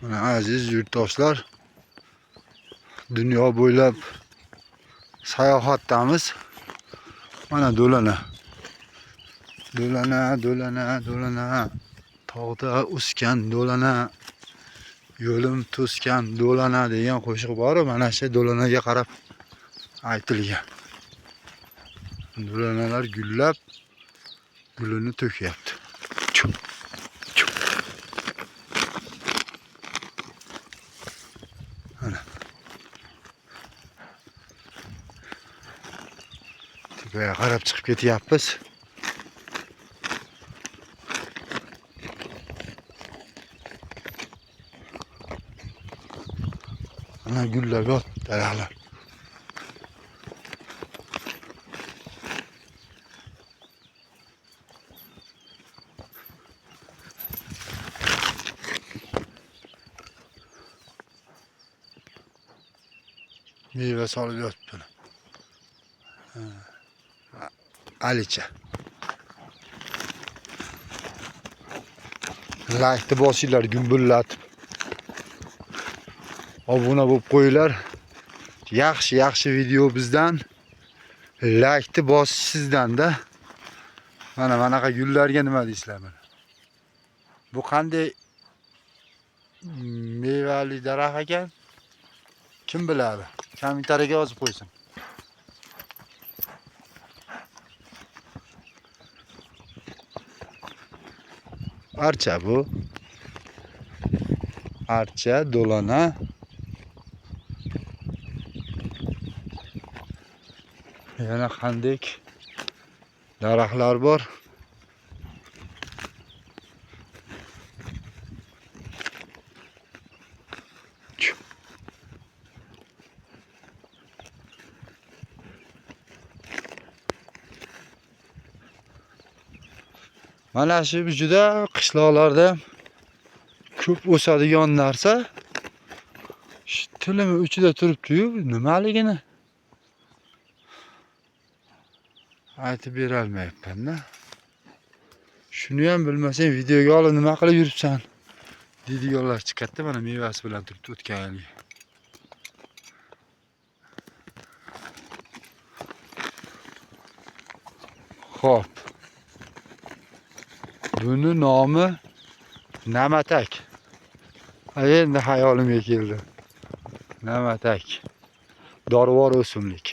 Aziz yurtdoshlar, dunyo bo'ylab sayohatdamiz. Mana do'lana. Tog'da o'sgan do'lana, yo'lim to'sgan do'lana degan qo'shiq bor. Mana shu do'lanaga qarab aytilgan. Do'lanalar gullab, gulini to'kyapti. Ana. Tepaga qarab chiqib ketyapmiz. Ana gullab yotibdi daraxtlar. Meyve solib yotibdi. Alicha. Like'ni bosinglar, gumbullatib. Obuna bo'lib qo'yinglar. Yaxshi video bizdan. Like'ni bosish sizdan-da. Mana bunaqa gullarga nima deysizlar mana? Bu qanday mevali daraxt ekan? Kim biladi? Kommentariyaga yozib qo'ysin. Archa bu. Archa, do'lana. Yana qanday daraxtlar bor? Mana shu juda qishloqlarda ko'p o'sadigan narsa. Tilim uchida turibdi-yu, nimaligini aytib bera olmayapman-da. Shuni ham bilmasang, videoga olib nima qilib yuribsan? Deydiganlar chiqadi, mana mevasi bilan turibdi o'tgan yilgi. Xo'p. Buni nomi namatak. Endi hayolimga keldi. Namatak. Dorivor o'simlik.